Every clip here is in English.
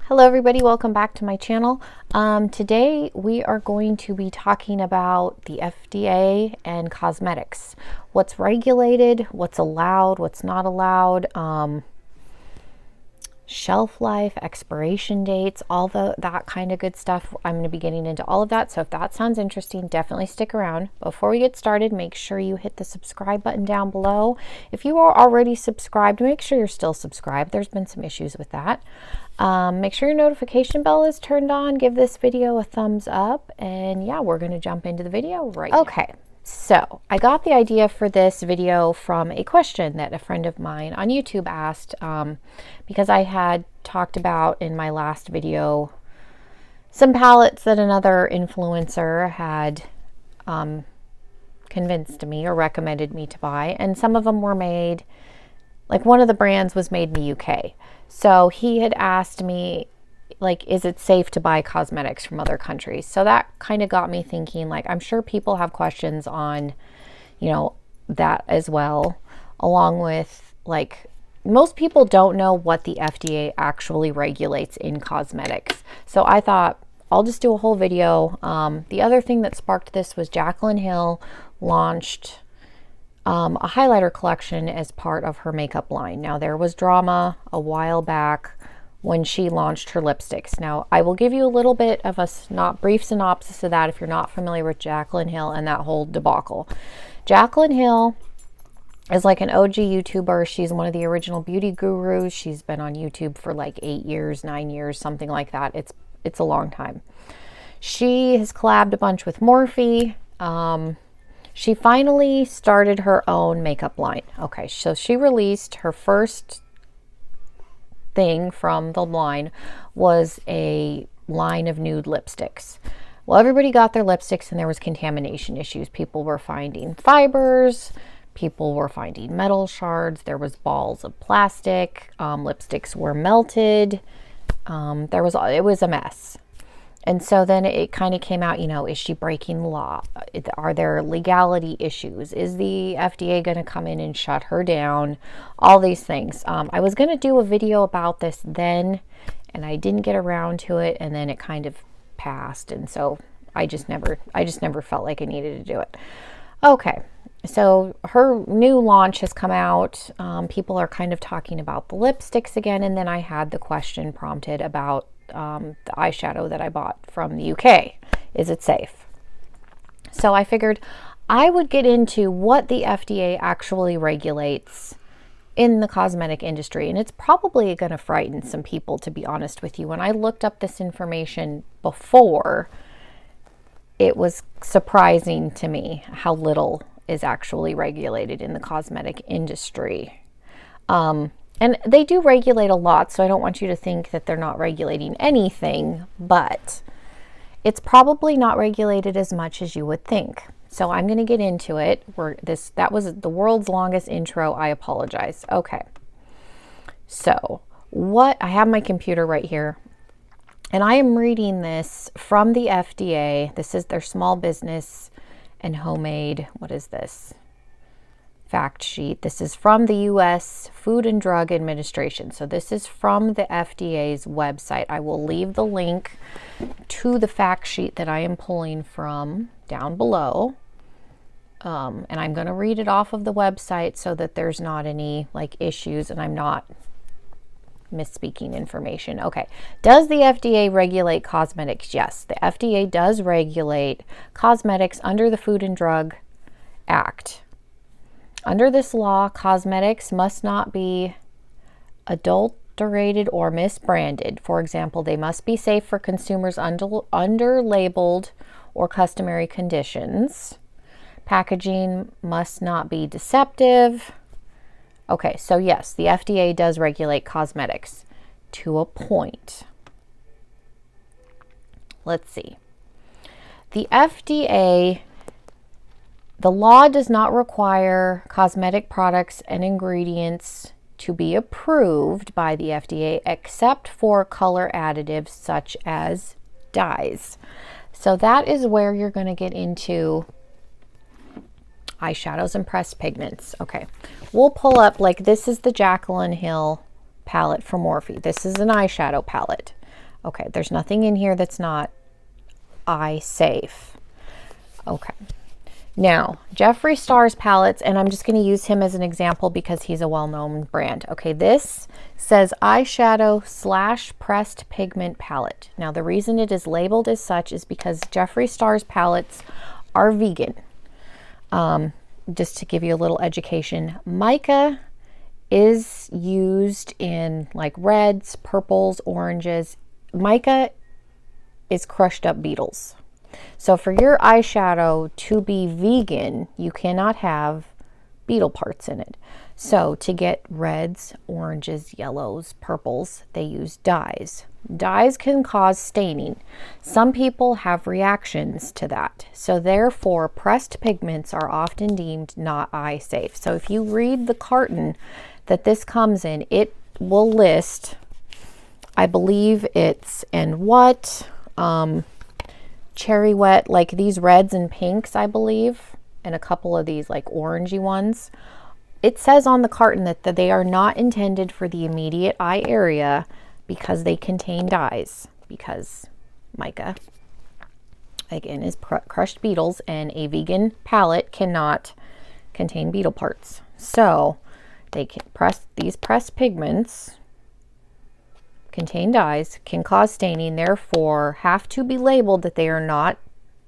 Hello everybody, welcome back to my channel. Today we are going to be talking about the FDA and cosmetics. What's regulated, what's allowed, what's not allowed, shelf life, expiration dates, all that kind of good stuff. I'm going to be getting into all of that, so if that sounds interesting, definitely stick around. Before we get started, make sure you hit the subscribe button down below. If you are already subscribed, make sure you're still subscribed. There's been some issues with that. Make sure your notification bell is turned on. Give this video a thumbs up, and yeah, we're going to jump into the video right now. Okay. So I got the idea for this video from a question that a friend of mine on YouTube asked, because I had talked about in my last video some palettes that another influencer had convinced me or recommended me to buy, and some of them were made, like one of the brands was made in the UK. So he had asked me, like, is it safe to buy cosmetics from other countries? So that kind of got me thinking, like, I'm sure people have questions on, you know, that as well, along with, like, most people don't know what the FDA actually regulates in cosmetics. So I thought I'll just do a whole video. The other thing that sparked this was Jaclyn Hill launched a highlighter collection as part of her makeup line. Now, there was drama a while back when she launched her lipsticks. Now, I will give you a little bit of a brief synopsis of that if you're not familiar with Jaclyn Hill and that whole debacle. Jaclyn Hill is like an OG YouTuber. She's one of the original beauty gurus. She's been on YouTube for like 8 years, 9 years, something like that. It's a long time. She has collabed a bunch with Morphe. She finally started her own makeup line. Okay, so she released her first thing from the line was a line of nude lipsticks. Well, everybody got their lipsticks and there was contamination issues. People were finding fibers, people were finding metal shards, there was balls of plastic, lipsticks were melted, it was a mess. And so then it kind of came out, you know, is she breaking the law? Are there legality issues? Is the FDA going to come in and shut her down? All these things. I was going to do a video about this then, and I didn't get around to it, and then it kind of passed. And so I just never felt like I needed to do it. Okay. So her new launch has come out. People are kind of talking about the lipsticks again. And then I had the question prompted about the eyeshadow that I bought from the UK. Is it safe? So I figured I would get into what the FDA actually regulates in the cosmetic industry. And it's probably going to frighten some people, to be honest with you. When I looked up this information before, it was surprising to me how little is actually regulated in the cosmetic industry. And they do regulate a lot, so I don't want you to think that they're not regulating anything, but it's probably not regulated as much as you would think. So I'm going to get into it. That was the world's longest intro. I apologize. Okay. So I have my computer right here, and I am reading this from the FDA. This is their small business and homemade, what is this? Fact sheet. This is from the U.S. Food and Drug Administration. So this is from the FDA's website. I will leave the link to the fact sheet that I am pulling from down below. And I'm going to read it off of the website so that there's not any like issues and I'm not misspeaking information. Okay. Does the FDA regulate cosmetics? Yes, the FDA does regulate cosmetics under the Food and Drug Act. Under this law, cosmetics must not be adulterated or misbranded. For example, they must be safe for consumers under labeled or customary conditions. Packaging must not be deceptive. Okay, so yes, the FDA does regulate cosmetics to a point. Let's see. The FDA, the law does not require cosmetic products and ingredients to be approved by the FDA except for color additives such as dyes. So that is where you're going to get into eyeshadows and pressed pigments. Okay, we'll pull up, like, this is the Jaclyn Hill palette from Morphe. This is an eyeshadow palette. Okay, there's nothing in here that's not eye safe. Okay. Now, Jeffree Star's palettes, and I'm just going to use him as an example because he's a well-known brand. Okay, this says eyeshadow / pressed pigment palette. Now, the reason it is labeled as such is because Jeffree Star's palettes are vegan. Just to give you a little education, mica is used in like reds, purples, oranges. Mica is crushed up beetles. So for your eyeshadow to be vegan, you cannot have beetle parts in it. So to get reds, oranges, yellows, purples, they use dyes. Dyes can cause staining. Some people have reactions to that. So therefore, pressed pigments are often deemed not eye safe. So if you read the carton that this comes in, it will list, I believe it's and what, cherry wet, like these reds and pinks, I believe, and a couple of these like orangey ones. It says on the carton that they are not intended for the immediate eye area because they contain dyes, because mica, again, is crushed beetles, and a vegan palette cannot contain beetle parts. So they can these pressed pigments contain dyes, can cause staining, therefore have to be labeled that they are not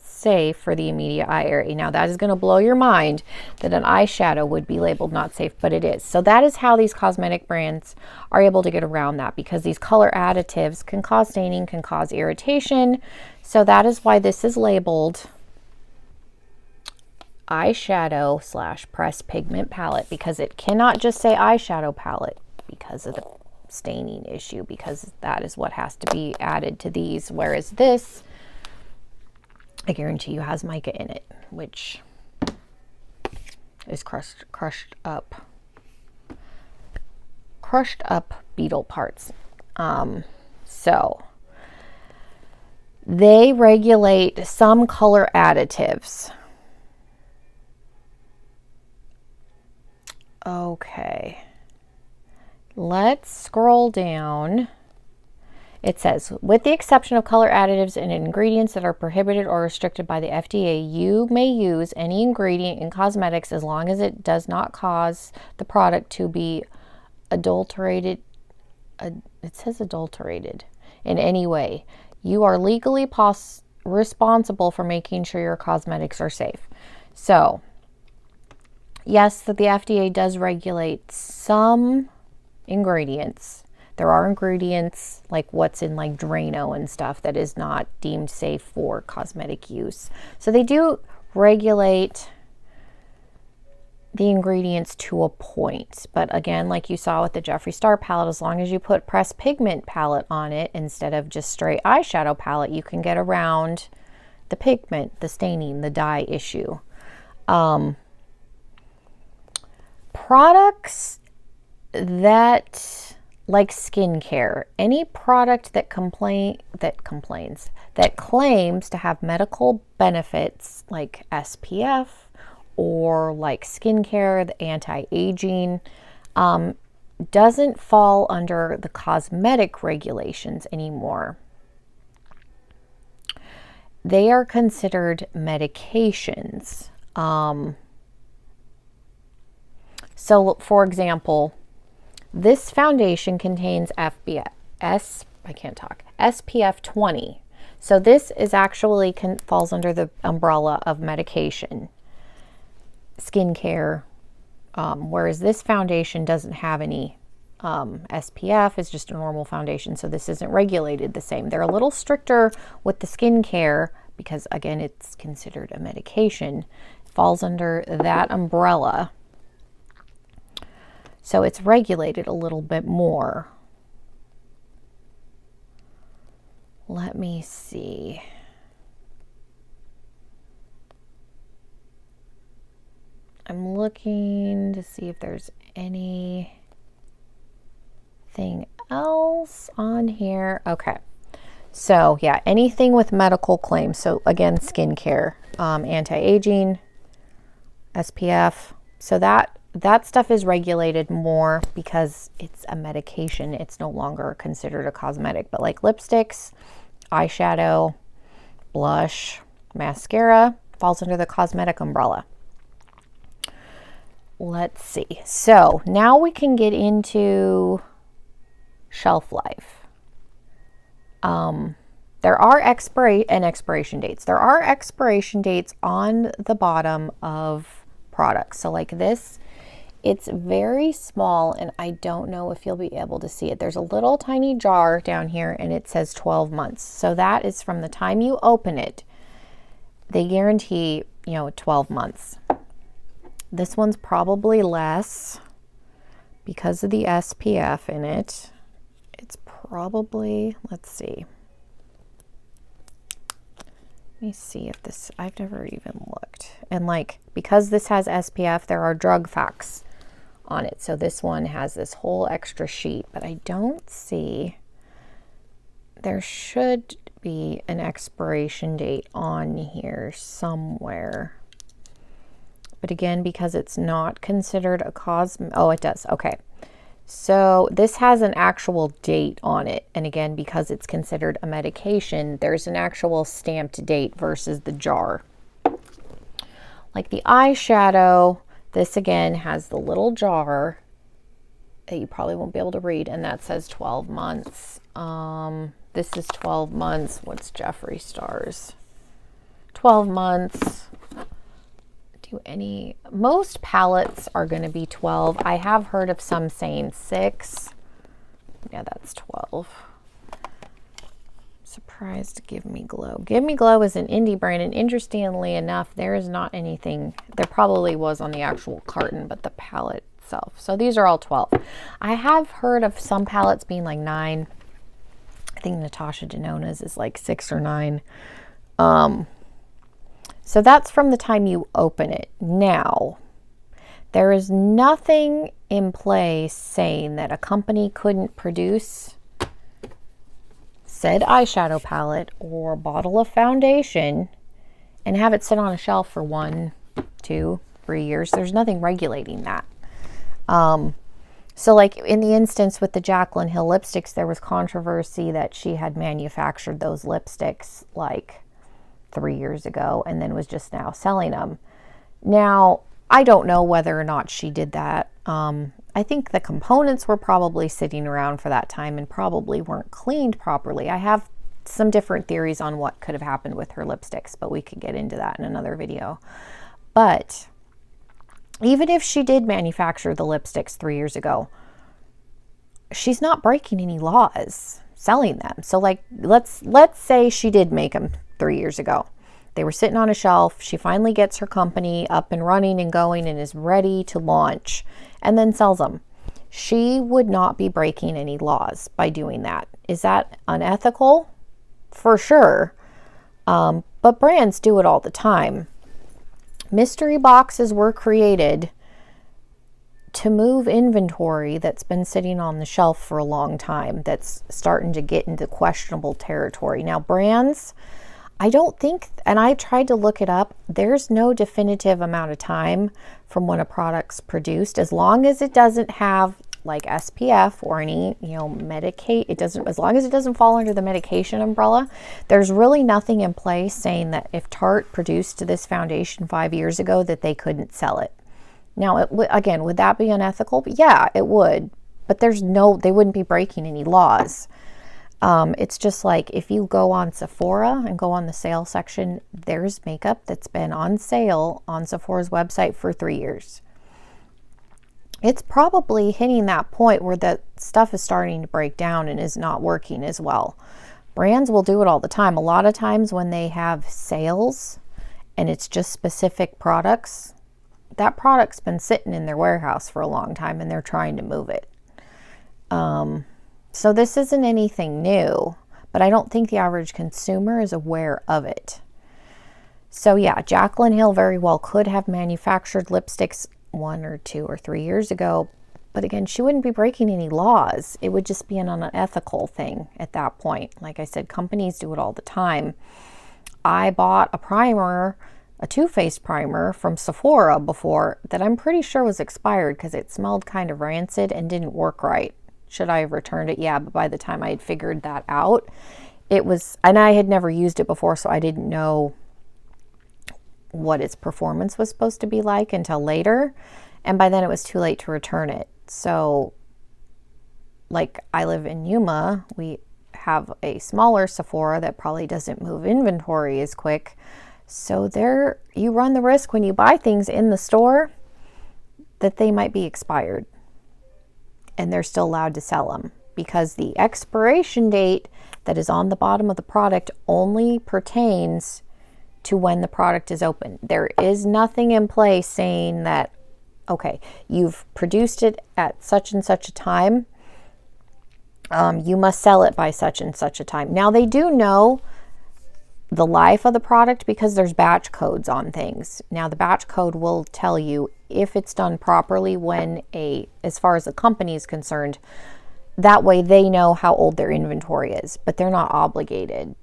safe for the immediate eye area. Now that is going to blow your mind that an eyeshadow would be labeled not safe, but it is. So that is how these cosmetic brands are able to get around that, because these color additives can cause staining, can cause irritation. So that is why this is labeled eyeshadow / pressed pigment palette, because it cannot just say eyeshadow palette because of the staining issue, because that is what has to be added to these, whereas this, I guarantee you, has mica in it, which is crushed up beetle parts. So they regulate some color additives. Okay. Let's scroll down. It says, with the exception of color additives and ingredients that are prohibited or restricted by the FDA, you may use any ingredient in cosmetics as long as it does not cause the product to be adulterated. It says adulterated in any way. You are legally responsible for making sure your cosmetics are safe. So, yes, that the FDA does regulate some ingredients. There are ingredients like what's in like Drano and stuff that is not deemed safe for cosmetic use. So they do regulate the ingredients to a point. But again, like you saw with the Jeffree Star palette, as long as you put pressed pigment palette on it instead of just straight eyeshadow palette, you can get around the pigment, the staining, the dye issue. Products that, like skincare, any product that claims to have medical benefits like SPF or like skincare, the anti-aging, doesn't fall under the cosmetic regulations anymore. They are considered medications. So for example, this foundation contains SPF 20. So this is actually falls under the umbrella of medication, skincare, whereas this foundation doesn't have any SPF. It's just a normal foundation, so this isn't regulated the same. They're a little stricter with the skincare because, again, it's considered a medication. It falls under that umbrella. So it's regulated a little bit more. Let me see. I'm looking to see if there's anything else on here. Okay. So yeah, anything with medical claims. So again, skincare, anti-aging, SPF. So that that stuff is regulated more because it's a medication. It's no longer considered a cosmetic. But like lipsticks, eyeshadow, blush, mascara falls under the cosmetic umbrella. Let's see. So now we can get into shelf life. There are expiration dates. There are expiration dates on the bottom of products. So like this, it's very small and I don't know if you'll be able to see it. There's a little tiny jar down here and it says 12 months. So that is from the time you open it. They guarantee, 12 months. This one's probably less because of the SPF in it. It's probably, let's see. Let me see if this, I've never even looked. And like, because this has SPF, there are drug facts on it. So this one has this whole extra sheet, but I don't see, there should be an expiration date on here somewhere. But again, because it's not considered a oh, it does. Okay. So this has an actual date on it. And again, because it's considered a medication, there's an actual stamped date versus the jar. Like the eyeshadow, this again has the little jar that you probably won't be able to read, and that says 12 months. This is 12 months. What's Jeffree Star's? 12 months. Most palettes are going to be 12. I have heard of some saying 6. Yeah, that's 12. Surprised Give Me Glow. Give Me Glow is an indie brand, and interestingly enough, there is not anything, there probably was on the actual carton, but the palette itself. So these are all 12. I have heard of some palettes being like 9. I think Natasha Denona's is like 6 or 9. So that's from the time you open it. Now, there is nothing in place saying that a company couldn't produce said eyeshadow palette or bottle of foundation and have it sit on a shelf for 1, 2, 3 years. There's nothing regulating that. So like in the instance with the Jaclyn Hill lipsticks, there was controversy that she had manufactured those lipsticks like 3 years ago and then was just now selling them. Now, I don't know whether or not she did that. I think the components were probably sitting around for that time and probably weren't cleaned properly. I have some different theories on what could have happened with her lipsticks, but we could get into that in another video. But even if she did manufacture the lipsticks 3 years ago, she's not breaking any laws selling them. So like, let's say she did make them 3 years ago. They were sitting on a shelf. She finally gets her company up and running and going and is ready to launch and then sells them. She would not be breaking any laws by doing that. Is that unethical? For sure. But brands do it all the time. Mystery boxes were created to move inventory that's been sitting on the shelf for a long time, that's starting to get into questionable territory. Now, brands, I don't think, and I tried to look it up, there's no definitive amount of time from when a product's produced, as long as it doesn't have like SPF or any, as long as it doesn't fall under the medication umbrella, there's really nothing in place saying that if Tarte produced this foundation 5 years ago that they couldn't sell it. Now, again, would that be unethical? Yeah, it would, but they wouldn't be breaking any laws. It's just like if you go on Sephora and go on the sale section, there's makeup that's been on sale on Sephora's website for 3 years. It's probably hitting that point where that stuff is starting to break down and is not working as well. Brands will do it all the time. A lot of times when they have sales and it's just specific products, that product's been sitting in their warehouse for a long time and they're trying to move it. So this isn't anything new, but I don't think the average consumer is aware of it. So yeah, Jaclyn Hill very well could have manufactured lipsticks 1 or 2 or 3 years ago, but again, she wouldn't be breaking any laws. It would just be an unethical thing at that point. Like I said, companies do it all the time. I bought a primer a Too Faced primer from Sephora before that I'm pretty sure was expired because it smelled kind of rancid and didn't work right. Should I have returned it? Yeah, but by the time I had figured that out, it was, and I had never used it before, so I didn't know what its performance was supposed to be like until later. And by then it was too late to return it. So, like, I live in Yuma. We have a smaller Sephora that probably doesn't move inventory as quick. So there, you run the risk when you buy things in the store that they might be expired. And they're still allowed to sell them because the expiration date that is on the bottom of the product only pertains to when the product is open. There is nothing in place saying that, okay, you've produced it at such and such a time. You must sell it by such and such a time. Now, they do know the life of the product because there's batch codes on things. Now, the batch code will tell you if it's done properly as far as the company is concerned. That way they know how old their inventory is, but they're not obligated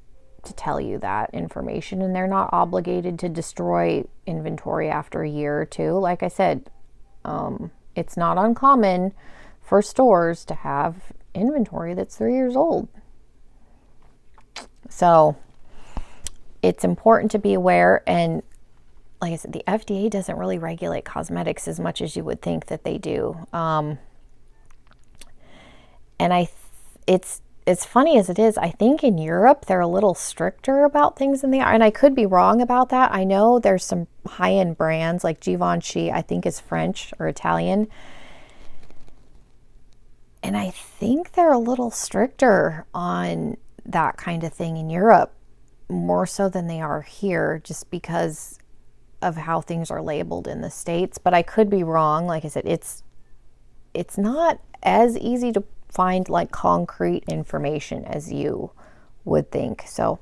to tell you that information, and they're not obligated to destroy inventory after a year or two. Like I said, it's not uncommon for stores to have inventory that's 3 years old. So it's important to be aware. And like I said, the FDA doesn't really regulate cosmetics as much as you would think that they do. And it's as funny as it is, I think in Europe they're a little stricter about things than they are. And I could be wrong about that. I know there's some high-end brands like Givenchy, I think is French or Italian. And I think they're a little stricter on that kind of thing in Europe, more so than they are here, just because of how things are labeled in the States. But I could be wrong. Like I said, it's not as easy to find like concrete information as you would think. So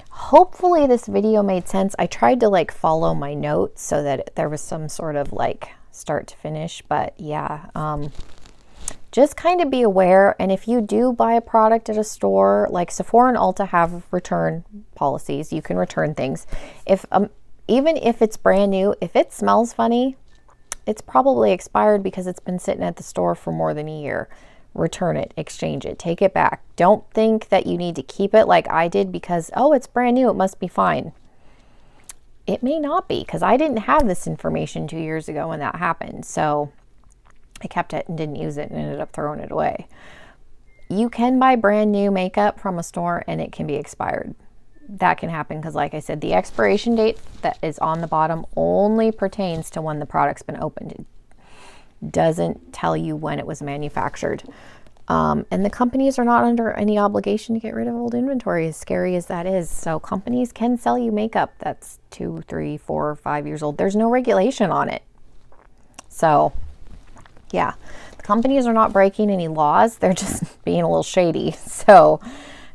hopefully this video made sense. I tried to like follow my notes so that there was some sort of like start to finish, but yeah, just kind of be aware. And if you do buy a product at a store, like Sephora and Ulta have return policies, you can return things. If even if it's brand new, if it smells funny, it's probably expired because it's been sitting at the store for more than a year. Return it, exchange it, take it back. Don't think that you need to keep it like I did because, oh, it's brand new, it must be fine. It may not be, because I didn't have this information 2 years ago when that happened. So I kept it and didn't use it and ended up throwing it away. You can buy brand new makeup from a store and it can be expired. That can happen because, like I said, the expiration date that is on the bottom only pertains to when the product's been opened. It doesn't tell you when it was manufactured. And the companies are not under any obligation to get rid of old inventory, as scary as that is. So companies can sell you makeup that's 2, 3, 4, 5 years old. There's no regulation on it. So yeah, the companies are not breaking any laws. They're just being a little shady. So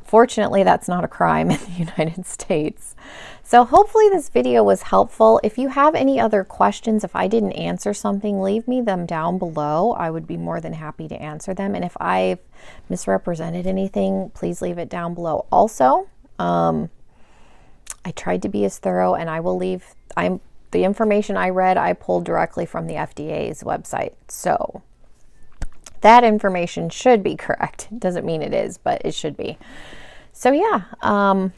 fortunately, that's not a crime in the United States. So hopefully this video was helpful. If you have any other questions, if I didn't answer something, leave me them down below. I would be more than happy to answer them. And if I've misrepresented anything, please leave it down below. Also, I tried to be as thorough, and I will leave, the information I read, I pulled directly from the FDA's website. So that information should be correct. Doesn't mean it is, but it should be. So yeah,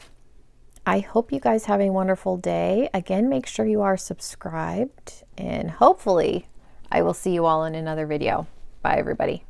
I hope you guys have a wonderful day. Again, make sure you are subscribed, and hopefully I will see you all in another video. Bye, everybody.